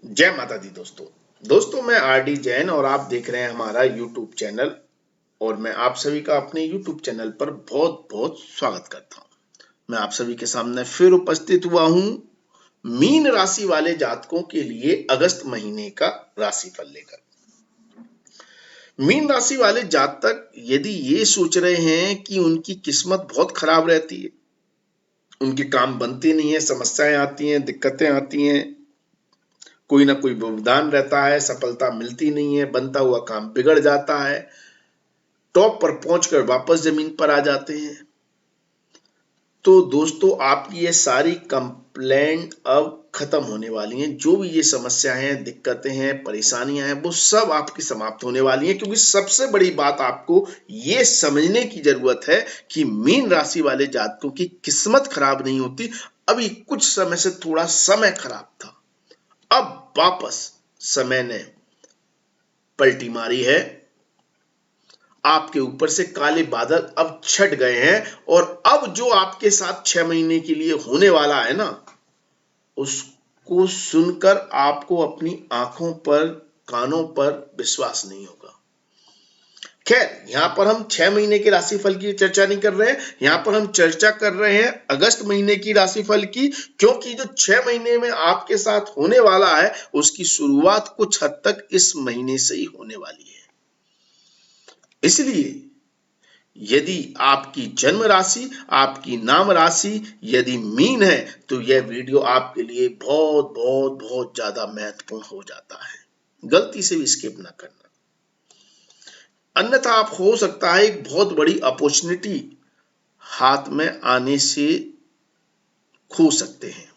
जय माता दी दोस्तों मैं आर डी जैन और आप देख रहे हैं हमारा यूट्यूब चैनल। और मैं आप सभी का अपने यूट्यूब चैनल पर बहुत बहुत स्वागत करता हूं। मैं आप सभी के सामने फिर उपस्थित हुआ हूं मीन राशि वाले जातकों के लिए अगस्त महीने का राशिफल लेकर। मीन राशि वाले जातक यदि ये सोच रहे हैं कि उनकी किस्मत बहुत खराब रहती है, उनके काम बनते नहीं है, समस्याएं आती हैं, दिक्कतें आती हैं, कोई ना कोई व्यवधान रहता है, सफलता मिलती नहीं है, बनता हुआ काम बिगड़ जाता है, टॉप पर पहुंचकर वापस जमीन पर आ जाते हैं, तो दोस्तों आपकी ये सारी कंप्लेंट अब खत्म होने वाली हैं। जो भी ये समस्याएं हैं, दिक्कतें हैं, परेशानियां हैं, वो सब आपकी समाप्त होने वाली हैं। क्योंकि सबसे बड़ी बात आपको ये समझने की जरूरत है कि मीन राशि वाले जातकों की किस्मत खराब नहीं होती। अभी कुछ समय से थोड़ा समय खराब था, अब वापस समय ने पलटी मारी है, आपके ऊपर से काले बादल अब छट गए हैं। और अब जो आपके साथ 6 महीने के लिए होने वाला है ना, उसको सुनकर आपको अपनी आंखों पर, कानों पर विश्वास नहीं होगा। खैर, यहां पर हम 6 महीने के राशिफल की चर्चा नहीं कर रहे हैं, यहां पर हम चर्चा कर रहे हैं अगस्त महीने की राशिफल की। क्योंकि जो 6 महीने में आपके साथ होने वाला है, उसकी शुरुआत कुछ हद तक इस महीने से ही होने वाली है। इसलिए यदि आपकी जन्म राशि, आपकी नाम राशि यदि मीन है, तो यह वीडियो आपके लिए बहुत बहुत बहुत ज्यादा महत्वपूर्ण हो जाता है। गलती से भी स्किप ना करना, अन्यथा आप हो सकता है एक बहुत बड़ी अपॉर्चुनिटी हाथ में आने से खो सकते हैं।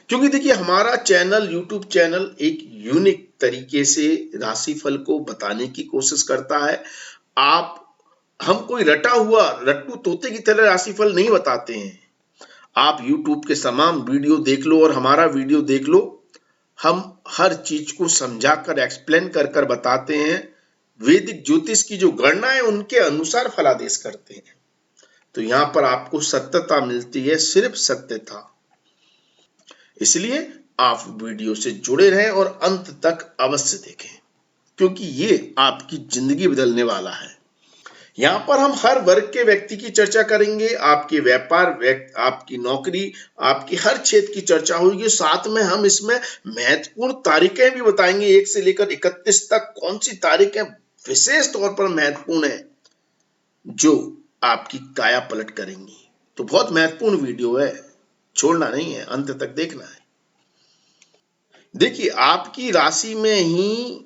क्योंकि देखिए, हमारा चैनल, यूट्यूब चैनल एक यूनिक तरीके से राशिफल को बताने की कोशिश करता है। आप हम कोई रटा हुआ रट्टू तोते की तरह राशिफल नहीं बताते हैं। आप YouTube के तमाम वीडियो देख लो और हमारा वीडियो देख लो, हम हर चीज को समझा कर, एक्सप्लेन कर कर बताते हैं। वैदिक ज्योतिष की जो गणना है उनके अनुसार फलादेश करते हैं। तो यहाँ पर आपको सत्यता मिलती है, सिर्फ सत्यता। इसलिए आप वीडियो से जुड़े रहें और अंत तक अवश्य देखें, क्योंकि ये आपकी जिंदगी बदलने वाला है। यहाँ पर हम हर वर्ग के व्यक्ति की चर्चा करेंगे, आपके व्यापार, आपकी नौकरी, आपकी हर क्षेत्र की चर्चा होगी। साथ में हम इसमें महत्वपूर्ण तारीखें भी बताएंगे, 1 से लेकर 31 तक कौन सी तारीखें विशेष तौर पर महत्वपूर्ण है, जो आपकी काया पलट करेंगी। तो बहुत महत्वपूर्ण वीडियो है, छोड़ना नहीं है, अंत तक देखना है। देखिए, आपकी राशि में ही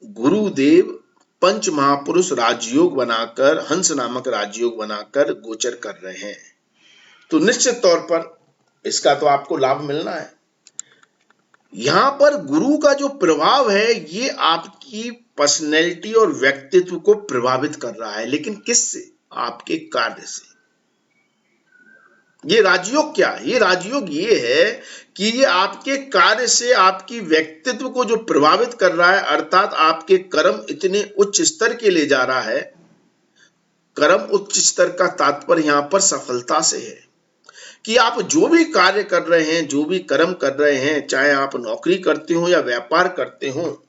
गुरुदेव पंच महापुरुष राजयोग बनाकर, हंस नामक राजयोग बनाकर गोचर कर रहे हैं। तो निश्चित तौर पर इसका तो आपको लाभ मिलना है। यहां पर गुरु का जो प्रभाव है, ये आपकी पर्सनैलिटी और व्यक्तित्व को प्रभावित कर रहा है। लेकिन किससे? आपके कार्य से। ये राजयोग क्या है? ये राजयोग ये है कि ये आपके कार्य से आपकी व्यक्तित्व को जो प्रभावित कर रहा है, अर्थात आपके कर्म इतने उच्च स्तर के ले जा रहा है। कर्म उच्च स्तर का तात्पर्य यहां पर सफलता से है कि आप जो भी कार्य कर रहे हैं, जो भी कर्म कर रहे हैं, चाहे आप नौकरी करते हो या व्यापार करते हो,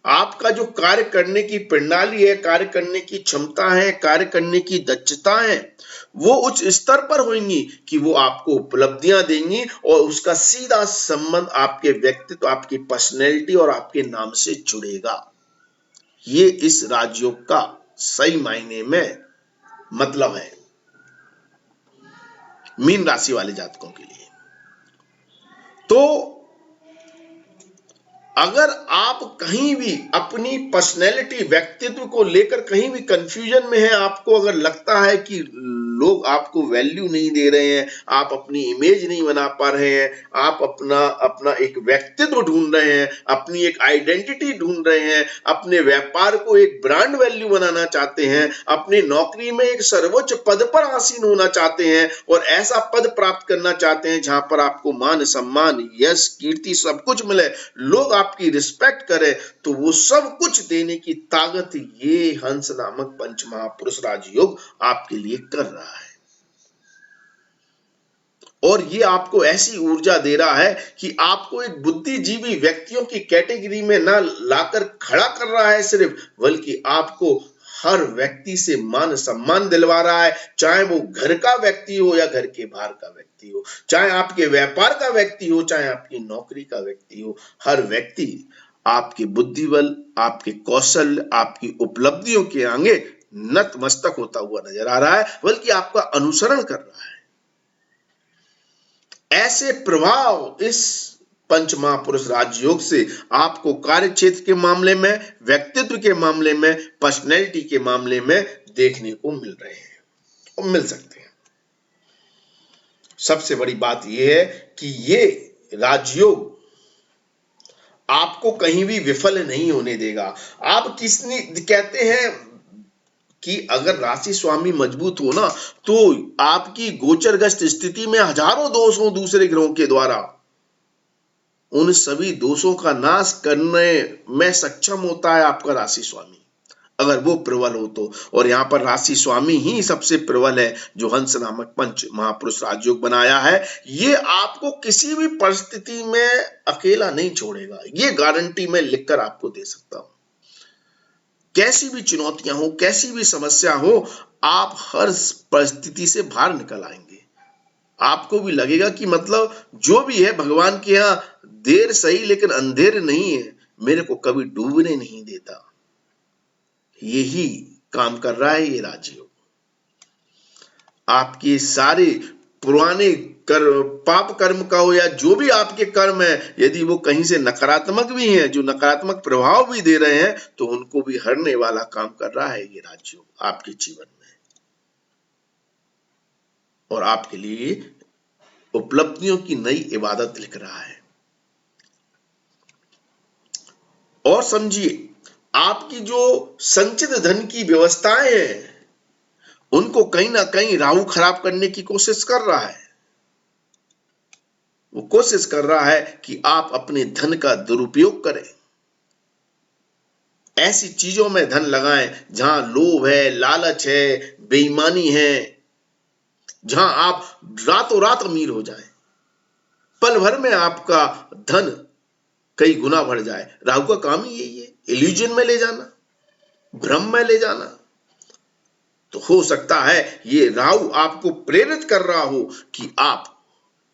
आपका जो कार्य करने की प्रणाली है, कार्य करने की क्षमता है, कार्य करने की दक्षता है, वो उच्च स्तर पर होंगी कि वो आपको उपलब्धियां देंगी। और उसका सीधा संबंध आपके व्यक्तित्व, आपकी पर्सनैलिटी और आपके नाम से जुड़ेगा। ये इस राजयोग का सही मायने में मतलब है मीन राशि वाले जातकों के लिए। तो अगर आप कहीं भी अपनी पर्सनैलिटी, व्यक्तित्व को लेकर कहीं भी कंफ्यूजन में है, आपको अगर लगता है कि लोग आपको वैल्यू नहीं दे रहे हैं, आप अपनी इमेज नहीं बना पा रहे हैं, आप अपना अपना एक व्यक्तित्व ढूंढ रहे हैं, अपनी एक आइडेंटिटी ढूंढ रहे हैं, अपने व्यापार को एक ब्रांड वैल्यू बनाना चाहते हैं, अपनी नौकरी में एक सर्वोच्च पद पर आसीन होना चाहते हैं और ऐसा पद प्राप्त करना चाहते हैं जहां पर आपको मान, सम्मान, यश, कीर्ति सब कुछ मिले, लोग आपकी रिस्पेक्ट करें, तो वो सब कुछ देने की ताकत ये हंस नामक पंच महापुरुष राजयोग आपके लिए कर रहा है। और ये आपको ऐसी ऊर्जा दे रहा है कि आपको एक बुद्धिजीवी व्यक्तियों की कैटेगरी में ना लाकर खड़ा कर रहा है सिर्फ, बल्कि आपको हर व्यक्ति से मान सम्मान दिलवा रहा है, चाहे वो घर का व्यक्ति हो या घर के बाहर का व्यक्ति हो, चाहे आपके व्यापार का व्यक्ति हो, चाहे आपकी नौकरी का व्यक्ति हो। हर व्यक्ति आपके बुद्धि बल, आपके कौशल, आपकी उपलब्धियों के आगे नतमस्तक होता हुआ नजर आ रहा है, बल्कि आपका अनुसरण कर रहा है। ऐसे प्रभाव इस पंच महापुरुष राजयोग से आपको कार्य क्षेत्र के मामले में, व्यक्तित्व के मामले में, पर्सनैलिटी के मामले में देखने को मिल रहे हैं और मिल सकते हैं। सबसे बड़ी बात यह है कि ये राजयोग आपको कहीं भी विफल नहीं होने देगा। आप किसने कहते हैं कि अगर राशि स्वामी मजबूत हो ना, तो आपकी गोचरग्रस्त स्थिति में हजारों दोष हो दूसरे ग्रहों के द्वारा, उन सभी दोषों का नाश करने में सक्षम होता है आपका राशि स्वामी, अगर वो प्रबल हो तो। और यहाँ पर राशि स्वामी ही सबसे प्रबल है, जो हंस नामक पंच महापुरुष राजयोग बनाया है। ये आपको किसी भी परिस्थिति में अकेला नहीं छोड़ेगा, ये गारंटी मैं लिखकर आपको दे सकता हूं। कैसी भी चुनौतियां हो, कैसी भी समस्या हो, आप हर परिस्थिति से बाहर निकल आएंगे। आपको भी लगेगा कि मतलब जो भी है भगवान के यहाँ देर सही लेकिन अंधेर नहीं है, मेरे को कभी डूबने नहीं देता। यही काम कर रहा है ये राजयोग। आपके सारे पुराने पाप कर्म का हो या जो भी आपके कर्म है, यदि वो कहीं से नकारात्मक भी हैं, जो नकारात्मक प्रभाव भी दे रहे हैं, तो उनको भी हरने वाला काम कर रहा है ये राजयोग आपके जीवन में, और आपके लिए उपलब्धियों की नई इबादत लिख रहा है। और समझिए, आपकी जो संचित धन की व्यवस्थाएं हैं, उनको कहीं ना कहीं राहु खराब करने की कोशिश कर रहा है। वो कोशिश कर रहा है कि आप अपने धन का दुरुपयोग करें, ऐसी चीजों में धन लगाएं जहां लोभ है, लालच है, बेईमानी है, जहां आप रातों रात अमीर हो जाएं, पल भर में आपका धन कई गुना बढ़ जाए। राहु का काम ही यही है, इल्यूजन में ले जाना, भ्रम में ले जाना। तो हो सकता है ये राहु आपको प्रेरित कर रहा हो कि आप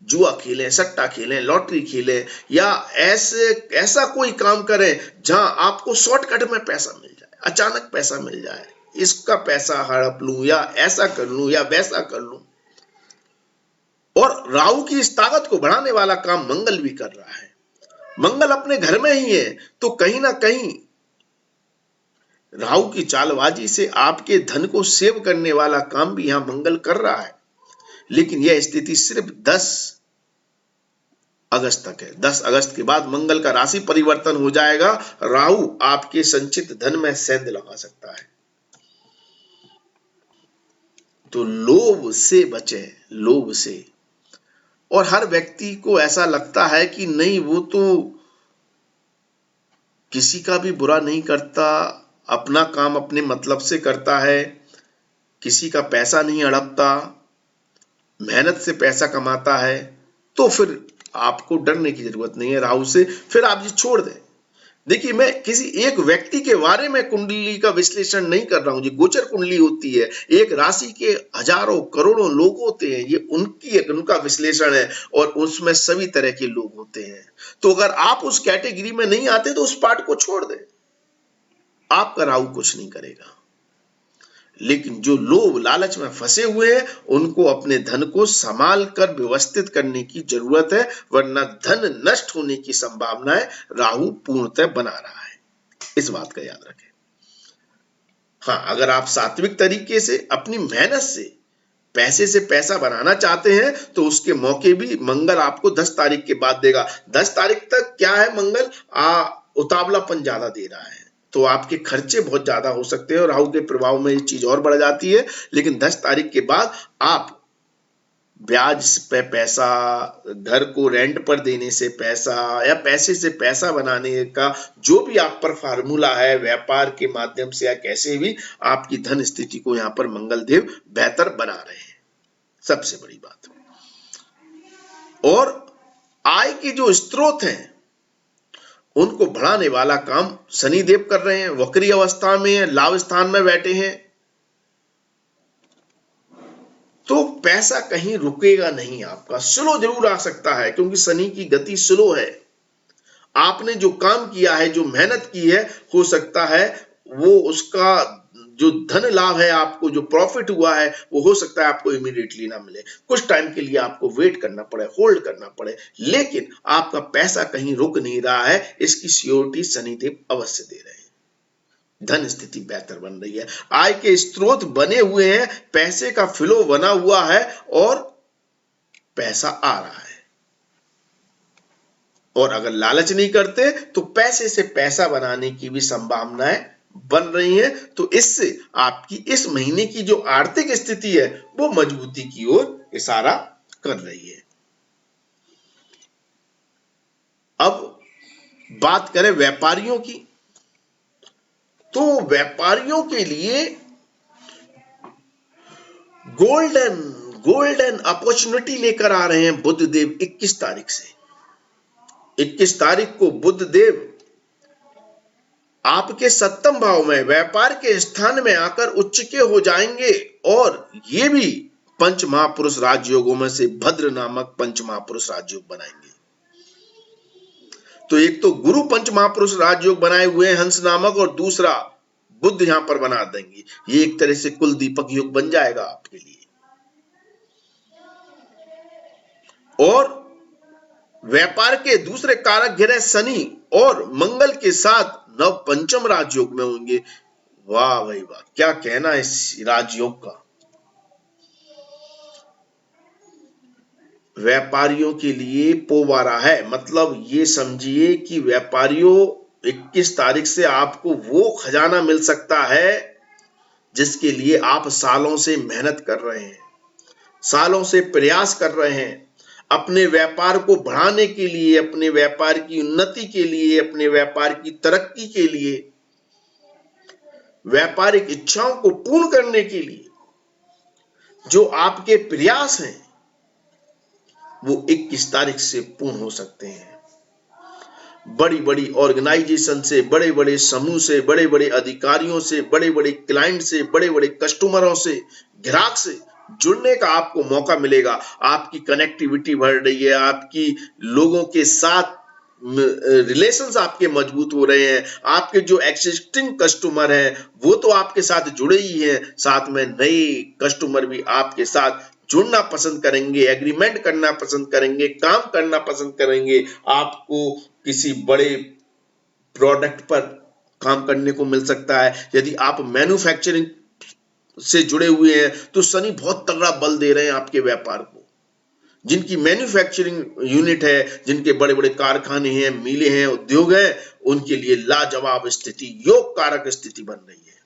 जुआ खेलें, सट्टा खेलें, लॉटरी खेलें, या ऐसा कोई काम करें जहां आपको शॉर्टकट में पैसा मिल जाए, अचानक पैसा मिल जाए, इसका पैसा हड़प लूं, या ऐसा कर लूं, या वैसा कर लूं। और राहु की इस ताकत को बढ़ाने वाला काम मंगल भी कर रहा है। मंगल अपने घर में ही है, तो कहीं ना कहीं राहु की चालबाजी से आपके धन को सेव करने वाला काम भी यहां मंगल कर रहा है। लेकिन यह स्थिति सिर्फ 10 अगस्त तक है। 10 अगस्त के बाद मंगल का राशि परिवर्तन हो जाएगा। राहु आपके संचित धन में सेंध लगा सकता है। तो लोभ से बचे, लोभ से। और हर व्यक्ति को ऐसा लगता है कि नहीं, वो तो किसी का भी बुरा नहीं करता, अपना काम अपने मतलब से करता है, किसी का पैसा नहीं हड़पता, मेहनत से पैसा कमाता है, तो फिर आपको डरने की जरूरत नहीं है राहु से, फिर आप ये छोड़ दें। देखिए, मैं किसी एक व्यक्ति के बारे में कुंडली का विश्लेषण नहीं कर रहा हूं। ये गोचर कुंडली होती है, एक राशि के हजारों करोड़ों लोग होते हैं, ये उनका विश्लेषण है, और उसमें सभी तरह के लोग होते हैं। तो अगर आप उस कैटेगरी में नहीं आते तो उस पार्ट को छोड़ दें, आपका राहु कुछ नहीं करेगा। लेकिन जो लोभ लालच में फंसे हुए हैं, उनको अपने धन को संभाल कर व्यवस्थित करने की जरूरत है, वरना धन नष्ट होने की संभावनाएं राहु पूर्णतः बना रहा है। इस बात का याद रखें। हाँ, अगर आप सात्विक तरीके से अपनी मेहनत से पैसे से पैसा बनाना चाहते हैं, तो उसके मौके भी मंगल आपको 10 तारीख के बाद देगा। 10 तारीख तक क्या है, मंगल उतावलापन ज्यादा दे रहा है, तो आपके खर्चे बहुत ज्यादा हो सकते हैं, और राहु के प्रभाव में ये चीज और बढ़ जाती है। लेकिन 10 तारीख के बाद आप ब्याज पे पैसा, घर को रेंट पर देने से पैसा, या पैसे से पैसा बनाने का जो भी आप पर फार्मूला है, व्यापार के माध्यम से या कैसे भी, आपकी धन स्थिति को यहाँ पर मंगल देव बेहतर बना रहे हैं। सबसे बड़ी बात। और आय के जो स्रोत हैं उनको बढ़ाने वाला काम शनिदेव कर रहे हैं। वक्री अवस्था में है, लाभ स्थान में बैठे हैं, तो पैसा कहीं रुकेगा नहीं आपका। स्लो जरूर आ सकता है क्योंकि शनि की गति स्लो है। आपने जो काम किया है, जो मेहनत की है, हो सकता है वो उसका जो धन लाभ है, आपको जो प्रॉफिट हुआ है, वो हो सकता है आपको इमीडिएटली ना मिले। कुछ टाइम के लिए आपको वेट करना पड़े, होल्ड करना पड़े, लेकिन आपका पैसा कहीं रुक नहीं रहा है, इसकी श्योरिटी शनिदेव अवश्य दे रहे हैं। धन स्थिति बेहतर बन रही है, आय के स्रोत बने हुए हैं, पैसे का फ्लो बना हुआ है और पैसा आ रहा है। और अगर लालच नहीं करते तो पैसे से पैसा बनाने की भी संभावनाएं बन रही हैं। तो इससे आपकी इस महीने की जो आर्थिक स्थिति है वो मजबूती की ओर इशारा कर रही है। अब बात करें व्यापारियों की, तो व्यापारियों के लिए गोल्डन गोल्डन अपॉर्चुनिटी लेकर आ रहे हैं बुध देव 21 तारीख से। 21 तारीख को बुध देव आपके सप्तम भाव में व्यापार के स्थान में आकर उच्च के हो जाएंगे और ये भी पंच महापुरुष राजयोगों में से भद्र नामक पंच महापुरुष राजयोग बनाएंगे। तो एक तो गुरु पंच महापुरुष राजयोग बनाए हुए हैं हंस नामक, और दूसरा बुध यहां पर बना देंगे। ये एक तरह से कुल दीपक योग बन जाएगा आपके लिए। और व्यापार के दूसरे कारक ग्रह शनि और मंगल के साथ नव पंचम राजयोग में होंगे। वाह भाई वाह, क्या कहना इस राजयोग का। व्यापारियों के लिए पोवारा है, मतलब ये समझिए कि व्यापारियों 21 तारीख से आपको वो खजाना मिल सकता है जिसके लिए आप सालों से मेहनत कर रहे हैं, सालों से प्रयास कर रहे हैं, अपने व्यापार को बढ़ाने के लिए, अपने व्यापार की उन्नति के लिए, अपने व्यापार की तरक्की के लिए, व्यापारिक इच्छाओं को पूर्ण करने के लिए जो आपके प्रयास हैं वो 21 तारीख से पूर्ण हो सकते हैं। बड़ी बड़ी ऑर्गेनाइजेशन से, बड़े बड़े समूह से, बड़े बड़े अधिकारियों से, बड़े बड़े क्लाइंट से, बड़े बड़े कस्टमरों से, ग्राहक से जुड़ने का आपको मौका मिलेगा। आपकी कनेक्टिविटी बढ़ रही है, आपकी लोगों के साथ रिलेशंस आपके मजबूत हो रहे हैं। आपके जो एक्सिस्टिंग कस्टमर हैं वो तो आपके साथ जुड़े ही हैं, साथ में नए कस्टमर भी आपके साथ जुड़ना पसंद करेंगे, एग्रीमेंट करना पसंद करेंगे, काम करना पसंद करेंगे। आपको किसी बड़े प्रोडक्ट पर काम करने को मिल सकता है। यदि आप मैन्युफैक्चरिंग से जुड़े हुए हैं तो शनि बहुत तगड़ा बल दे रहे हैं आपके व्यापार को। जिनकी मैन्युफैक्चरिंग यूनिट है, जिनके बड़े बड़े कारखाने हैं, मिलें हैं, उद्योग हैं, उनके लिए लाजवाब स्थिति, योग कारक स्थिति बन रही है।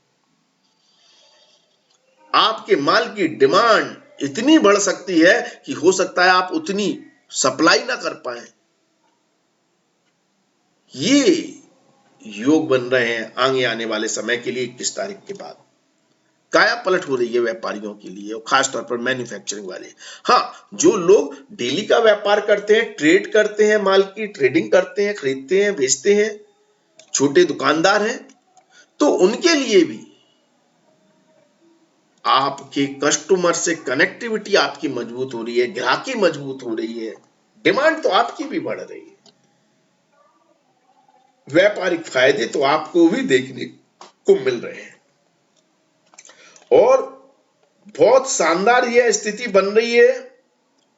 आपके माल की डिमांड इतनी बढ़ सकती है कि हो सकता है आप उतनी सप्लाई ना कर पाए। ये योग बन रहे हैं आगे आने वाले समय के लिए। 21 तारीख के बाद काया पलट हो रही है व्यापारियों के लिए, और खासतौर पर मैन्युफैक्चरिंग वाले। हाँ, जो लोग डेली का व्यापार करते हैं, ट्रेड करते हैं, माल की ट्रेडिंग करते हैं, खरीदते हैं, बेचते हैं, छोटे दुकानदार हैं, तो उनके लिए भी आपके कस्टमर से कनेक्टिविटी आपकी मजबूत हो रही है, ग्राहकी मजबूत हो रही है, डिमांड तो आपकी भी बढ़ रही है। व्यापारिक फायदे तो आपको भी देखने को मिल रहे हैं। और बहुत शानदार यह स्थिति बन रही है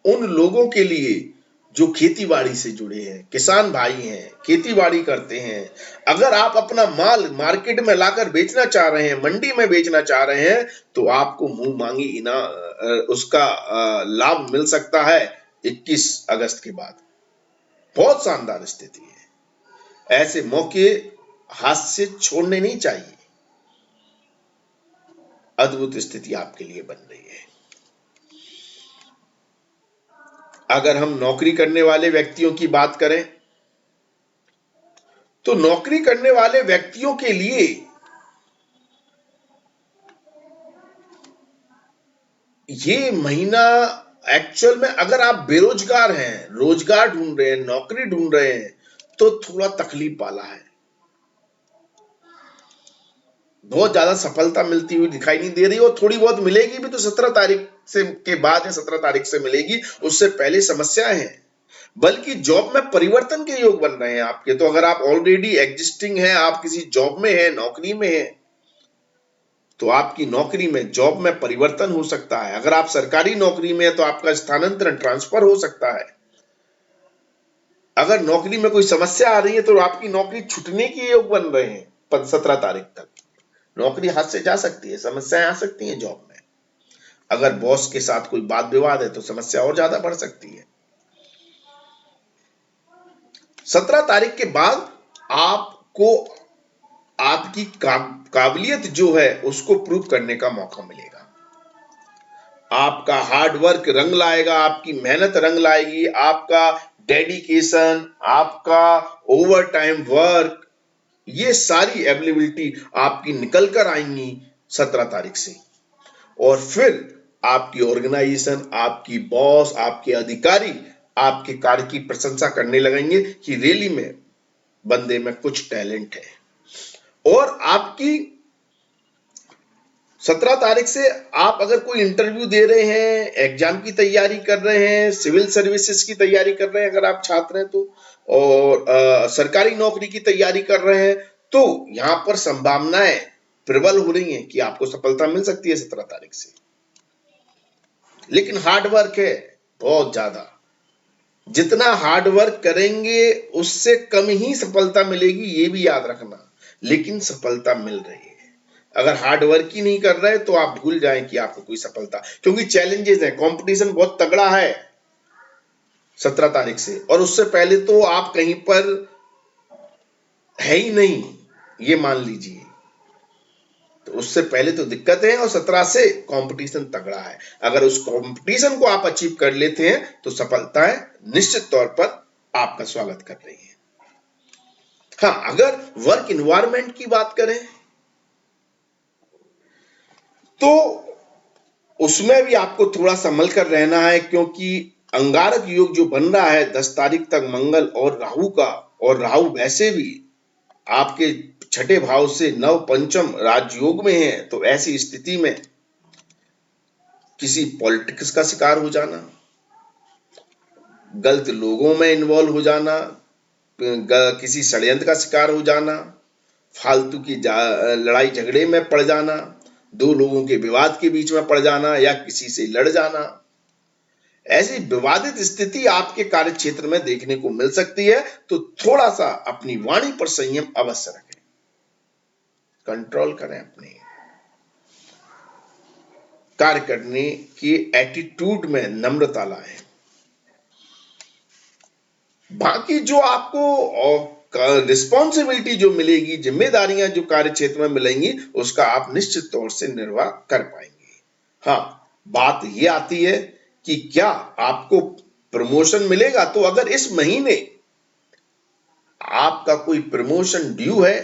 उन लोगों के लिए जो खेतीबाड़ी से जुड़े हैं, किसान भाई हैं, खेतीबाड़ी करते हैं। अगर आप अपना माल मार्केट में लाकर बेचना चाह रहे हैं, मंडी में बेचना चाह रहे हैं, तो आपको मुंह मांगी उसका लाभ मिल सकता है 21 अगस्त के बाद। बहुत शानदार स्थिति है, ऐसे मौके हाथ से छोड़ने नहीं चाहिए। अद्भुत स्थिति आपके लिए बन रही है। अगर हम नौकरी करने वाले व्यक्तियों की बात करें तो नौकरी करने वाले व्यक्तियों के लिए ये महीना एक्चुअल में अगर आप बेरोजगार हैं, रोजगार ढूंढ रहे हैं, नौकरी ढूंढ रहे हैं, तो थोड़ा तकलीफ वाला है। बहुत ज्यादा सफलता मिलती हुई दिखाई नहीं दे रही, और थोड़ी बहुत मिलेगी भी तो 17 तारीख से के बाद या 17 तारीख से मिलेगी, उससे पहले समस्याएं हैं। बल्कि जॉब में परिवर्तन के योग बन रहे हैं आपके। तो अगर आप ऑलरेडी एग्जिस्टिंग हैं, आप किसी जॉब में हैं, नौकरी में हैं, तो आपकी नौकरी में, जॉब में परिवर्तन हो सकता है। अगर आप सरकारी नौकरी में हैं तो आपका स्थानांतरण, ट्रांसफर हो सकता है। अगर नौकरी में कोई समस्या आ रही है तो आपकी नौकरी छूटने के योग बन रहे हैं 17 तारीख तक। नौकरी हाथ से जा सकती है, समस्याएं आ सकती हैं जॉब में। अगर बॉस के साथ कोई वाद विवाद है तो समस्या और ज्यादा बढ़ सकती है। 17 तारीख के बाद आपको आपकी काबिलियत जो है उसको प्रूव करने का मौका मिलेगा। आपका हार्ड वर्क रंग लाएगा, आपकी मेहनत रंग लाएगी, आपका डेडिकेशन, आपका ओवर टाइम वर्क, ये सारी अवेलेबिलिटी आपकी निकल कर आएंगी 17 तारीख से। और फिर आपकी ऑर्गेनाइजेशन, आपकी बॉस, आपके अधिकारी आपके कार्य की प्रशंसा करने लगेंगे कि रियली में बंदे में कुछ टैलेंट है। और आपकी 17 तारीख से आप अगर कोई इंटरव्यू दे रहे हैं, एग्जाम की तैयारी कर रहे हैं, सिविल सर्विसेज की तैयारी कर रहे हैं अगर आप छात्र हैं तो, और सरकारी नौकरी की तैयारी कर रहे हैं, तो यहां पर संभावनाएं प्रबल हो रही हैं कि आपको सफलता मिल सकती है 17 तारीख से। लेकिन हार्ड वर्क है बहुत ज्यादा। जितना हार्ड वर्क करेंगे उससे कम ही सफलता मिलेगी, ये भी याद रखना। लेकिन सफलता मिल रही है। अगर हार्ड वर्क ही नहीं कर रहे तो आप भूल जाएं कि आपको कोई सफलता, क्योंकि चैलेंजेस है, कंपटीशन बहुत तगड़ा है 17 तारीख से। और उससे पहले तो आप कहीं पर है ही नहीं, ये मान लीजिए। तो उससे पहले तो दिक्कत है, और 17 से कंपटीशन तगड़ा है। अगर उस कंपटीशन को आप अचीव कर लेते हैं तो सफलताएं निश्चित तौर पर आपका स्वागत कर रही है। हाँ, अगर वर्क इन्वायरमेंट की बात करें तो उसमें भी आपको थोड़ा संभल कर रहना है, क्योंकि अंगारक योग जो बन रहा है 10 तारीख तक मंगल और राहु का, और राहु वैसे भी आपके छठे भाव से नव पंचम राजयोग में है। तो ऐसी स्थिति में किसी पॉलिटिक्स का शिकार हो जाना, गलत लोगों में इन्वॉल्व हो जाना, किसी षड्यंत्र का शिकार हो जाना, फालतू की लड़ाई झगड़े में पड़ जाना, दो लोगों के विवाद के बीच में पड़ जाना, या किसी से लड़ जाना, ऐसी विवादित स्थिति आपके कार्य क्षेत्र में देखने को मिल सकती है। तो थोड़ा सा अपनी वाणी पर संयम अवश्य रखें, कंट्रोल करें, अपने कार्य करने के एटीट्यूड में नम्रता लाएं। बाकी जो आपको रिस्पॉन्सिबिलिटी जो मिलेगी, जिम्मेदारियां जो कार्य क्षेत्र में मिलेंगी, उसका आप निश्चित तौर से निर्वाह कर पाएंगे। हाँ, बात ये आती है कि क्या आपको प्रमोशन मिलेगा। तो अगर इस महीने आपका कोई प्रमोशन ड्यू है,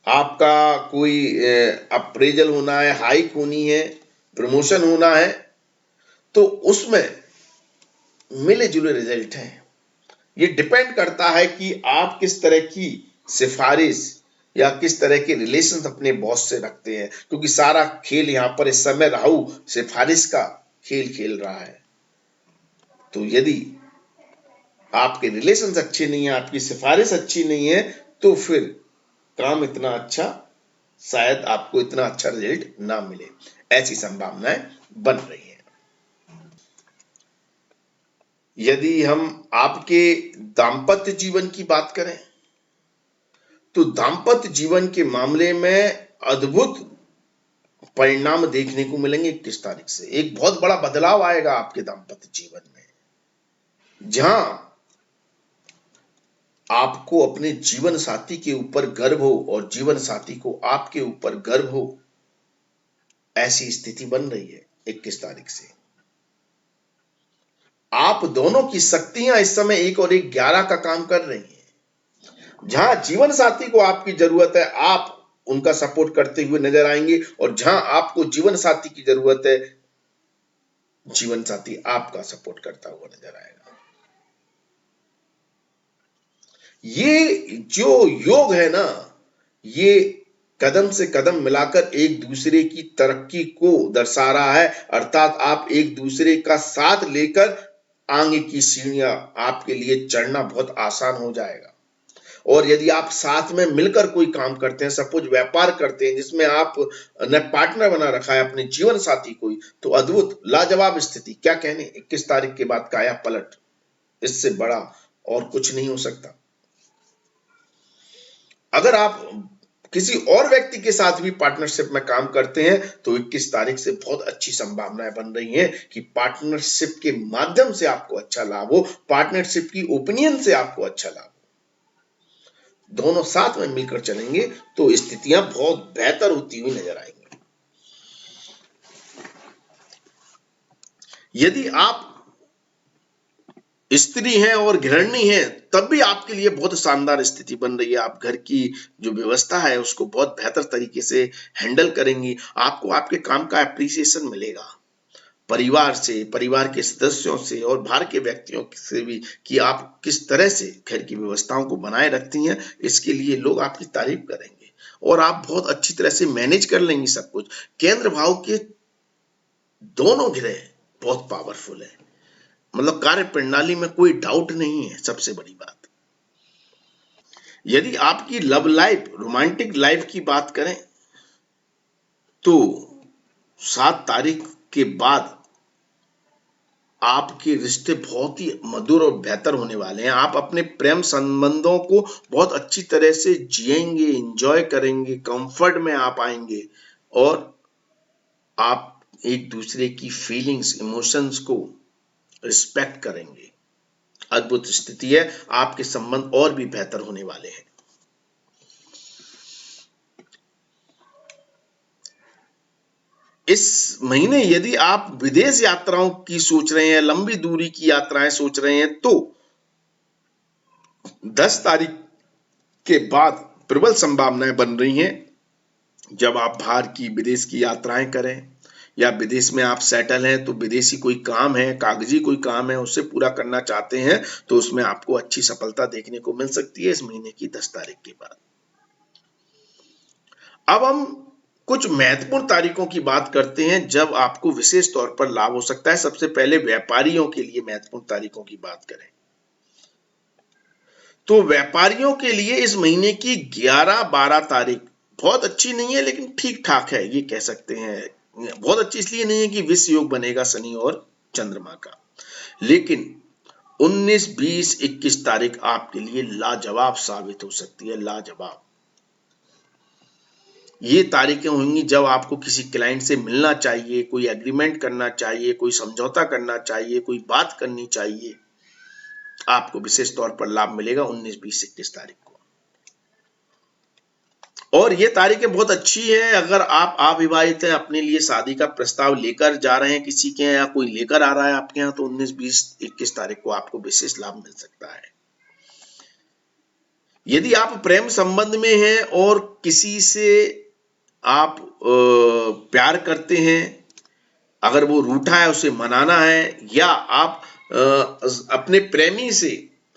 आपका कोई अप्रेजल होना है, हाइक होनी है, प्रमोशन होना है, तो उसमें मिले जुले रिजल्ट हैं। ये डिपेंड करता है कि आप किस तरह की सिफारिश या किस तरह के रिलेशन अपने बॉस से रखते हैं, क्योंकि सारा खेल यहां पर इस समय राहु सिफारिश का खेल खेल रहा है। तो यदि आपके रिलेशन अच्छे नहीं है, आपकी सिफारिश अच्छी नहीं है, तो फिर काम इतना अच्छा, शायद आपको इतना अच्छा रिजल्ट ना मिले, ऐसी संभावनाएं बन रही है। यदि हम आपके दाम्पत्य जीवन की बात करें तो दाम्पत्य जीवन के मामले में अद्भुत परिणाम देखने को मिलेंगे 21 तारीख से। एक बहुत बड़ा बदलाव आएगा आपके दाम्पत्य जीवन में, जहां आपको अपने जीवन साथी के ऊपर गर्व हो और जीवन साथी को आपके ऊपर गर्व हो, ऐसी स्थिति बन रही है 21 तारीख से। आप दोनों की शक्तियां इस समय 1 और 1 11 का काम कर रही हैं। जहां जीवन साथी को आपकी जरूरत है, आप उनका सपोर्ट करते हुए नजर आएंगे, और जहां आपको जीवन साथी की जरूरत है, जीवन साथी आपका सपोर्ट करता हुआ नजर आएगा। ये जो योग है ना, ये कदम से कदम मिलाकर एक दूसरे की तरक्की को दर्शा रहा है, अर्थात आप एक दूसरे का साथ लेकर आगे की सीढ़ियां आपके लिए चढ़ना बहुत आसान हो जाएगा। और यदि आप साथ में मिलकर कोई काम करते हैं, सपोज व्यापार करते हैं जिसमें आप ने पार्टनर बना रखा है अपने जीवन साथी कोई, तो अद्भुत लाजवाब स्थिति, क्या कहने, 21 तारीख के बाद काया पलट, इससे बड़ा और कुछ नहीं हो सकता। अगर आप किसी और व्यक्ति के साथ भी पार्टनरशिप में काम करते हैं तो 21 तारीख से बहुत अच्छी संभावनाएं बन रही हैं कि पार्टनरशिप के माध्यम से आपको अच्छा लाभ हो, पार्टनरशिप की ओपिनियन से आपको अच्छा लाभ हो। दोनों साथ में मिलकर चलेंगे तो स्थितियां बहुत बेहतर होती हुई नजर आएंगी। यदि आप स्त्री हैं और गृहिणी हैं, तब भी आपके लिए बहुत शानदार स्थिति बन रही है। आप घर की जो व्यवस्था है उसको बहुत बेहतर तरीके से हैंडल करेंगी। आपको आपके काम का एप्रिसिएशन मिलेगा परिवार से, परिवार के सदस्यों से और बाहर के व्यक्तियों से भी, कि आप किस तरह से घर की व्यवस्थाओं को बनाए रखती हैं। इसके लिए लोग आपकी तारीफ करेंगे और आप बहुत अच्छी तरह से मैनेज कर लेंगी सब कुछ। केंद्र भाव के दोनों ग्रह बहुत पावरफुल है, मतलब कार्य प्रणाली में कोई डाउट नहीं है। सबसे बड़ी बात, यदि आपकी लव लाइफ, रोमांटिक लाइफ की बात करें तो 7 तारीख के बाद आपके रिश्ते बहुत ही मधुर और बेहतर होने वाले हैं। आप अपने प्रेम संबंधों को बहुत अच्छी तरह से जिएंगे, एंजॉय करेंगे, कंफर्ट में आप आएंगे और आप एक दूसरे की फीलिंग्स, इमोशंस को रिस्पेक्ट करेंगे। अद्भुत स्थिति है, आपके संबंध और भी बेहतर होने वाले हैं। इस महीने यदि आप विदेश यात्राओं की सोच रहे हैं, लंबी दूरी की यात्राएं सोच रहे हैं, तो 10 तारीख के बाद प्रबल संभावनाएं बन रही हैं जब आप बाहर की, विदेश की यात्राएं करें, या विदेश में आप सेटल हैं तो विदेशी कोई काम है, कागजी कोई काम है, उसे पूरा करना चाहते हैं तो उसमें आपको अच्छी सफलता देखने को मिल सकती है इस महीने की 10 तारीख के बाद। अब हम कुछ महत्वपूर्ण तारीखों की बात करते हैं जब आपको विशेष तौर पर लाभ हो सकता है। सबसे पहले व्यापारियों के लिए महत्वपूर्ण तारीखों की बात करें तो व्यापारियों के लिए इस महीने की 11-12 तारीख बहुत अच्छी नहीं है, लेकिन ठीक ठाक है, ये कह सकते हैं। बहुत अच्छी इसलिए नहीं है कि विष योग बनेगा शनि और चंद्रमा का, लेकिन 19, 20, 21 तारीख आपके लिए लाजवाब साबित हो सकती है। लाजवाब ये तारीखें होंगी जब आपको किसी क्लाइंट से मिलना चाहिए, कोई एग्रीमेंट करना चाहिए, कोई समझौता करना चाहिए, कोई बात करनी चाहिए। आपको विशेष तौर पर लाभ मिलेगा 19, 20, 21 तारीख को। और ये तारीखें बहुत अच्छी है अगर आप अविवाहित हैं, अपने लिए शादी का प्रस्ताव लेकर जा रहे हैं किसी के, या कोई लेकर आ रहा है आपके यहाँ, तो 19, 20, 21 तारीख को आपको विशेष लाभ मिल सकता है। यदि आप प्रेम संबंध में हैं और किसी से आप प्यार करते हैं, अगर वो रूठा है उसे मनाना है, या आप अपने प्रेमी से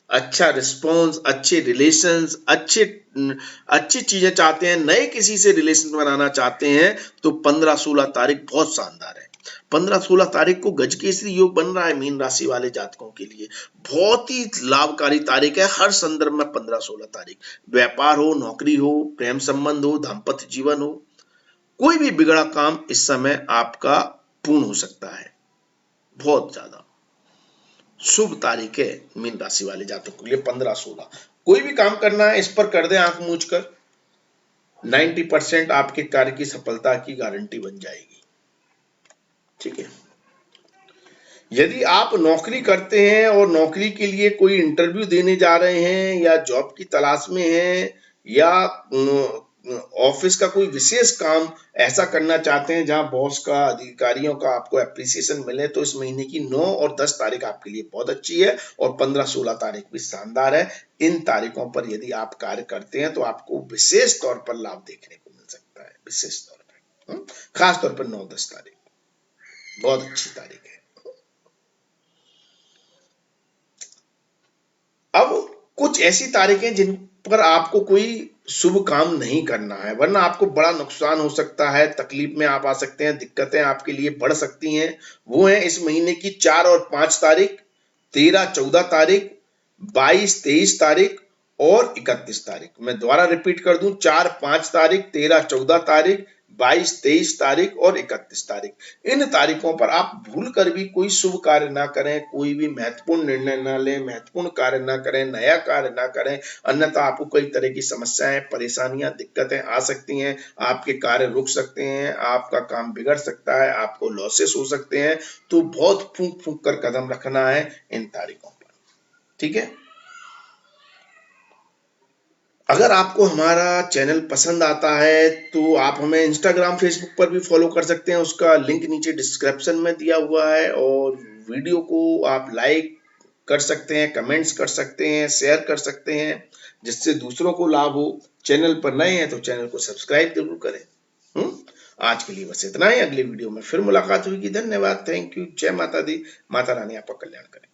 अच्छा रिस्पॉन्स, अच्छे रिलेशंस, अच्छी चीजें चाहते हैं, नए किसी से रिलेशन बनाना चाहते हैं, तो 15-16 तारीख बहुत शानदार है। 15-16 तारीख को गजकेसरी योग बन रहा है मीन राशि वाले जातकों के लिए, बहुत ही लाभकारी तारीख है हर संदर्भ में। 15-16 तारीख, व्यापार हो, नौकरी हो, प्रेम संबंध हो, दाम्पत्य जीवन हो, कोई भी बिगड़ा काम इस समय आपका पूर्ण हो सकता है। बहुत ज्यादा शुभ तारीख है मीन राशि वाले जातकों के लिए 15-16। कोई भी काम करना है इस पर कर दे आंख मूझ कर, 90% आपके कार्य की सफलता की गारंटी बन जाएगी। ठीक है। यदि आप नौकरी करते हैं और नौकरी के लिए कोई इंटरव्यू देने जा रहे हैं, या जॉब की तलाश में हैं, या ऑफिस का कोई विशेष काम ऐसा करना चाहते हैं जहां बॉस का, अधिकारियों का आपको एप्रिसिएशन मिले, तो इस महीने की 9 और 10 तारीख आपके लिए बहुत अच्छी है और 15-16 तारीख भी शानदार है। इन तारीखों पर यदि आप कार्य करते हैं तो आपको विशेष तौर पर लाभ देखने को मिल सकता है, विशेष तौर पर। खास तौर पर 9-10 तारीख बहुत अच्छी तारीख है। कुछ ऐसी तारीखें जिन पर आपको कोई शुभ काम नहीं करना है, वरना आपको बड़ा नुकसान हो सकता है, तकलीफ में आप आ सकते हैं, दिक्कतें आपके लिए बढ़ सकती हैं। वो है इस महीने की 4 और 5 तारीख, 13-14 तारीख, 22-23 तारीख और 31 तारीख। मैं दोबारा रिपीट कर दूं, 4-5 तारीख, 13-14 तारीख, 22-23 तारीख और 31 तारीख। इन तारीखों पर आप भूल कर भी कोई शुभ कार्य ना करें, कोई भी महत्वपूर्ण निर्णय ना लें, महत्वपूर्ण कार्य ना करें, नया कार्य ना करें, अन्यथा आपको कई तरह की समस्याएं, परेशानियां, दिक्कतें आ सकती हैं, आपके कार्य रुक सकते हैं, आपका काम बिगड़ सकता है, आपको लॉसेस हो सकते हैं। तो बहुत फूंक फूंक कर कदम रखना है इन तारीखों पर, ठीक है। अगर आपको हमारा चैनल पसंद आता है तो आप हमें इंस्टाग्राम फेसबुक पर भी फॉलो कर सकते हैं, उसका लिंक नीचे डिस्क्रिप्शन में दिया हुआ है। और वीडियो को आप लाइक कर सकते हैं, कमेंट्स कर सकते हैं, शेयर कर सकते हैं, जिससे दूसरों को लाभ हो। चैनल पर नए हैं तो चैनल को सब्सक्राइब जरूर करें। हम्म आज के लिए बस इतना ही। अगली वीडियो में फिर मुलाकात होगी। धन्यवाद, थैंक यू, जय माता दी। माता रानी आपका कल्याण करें।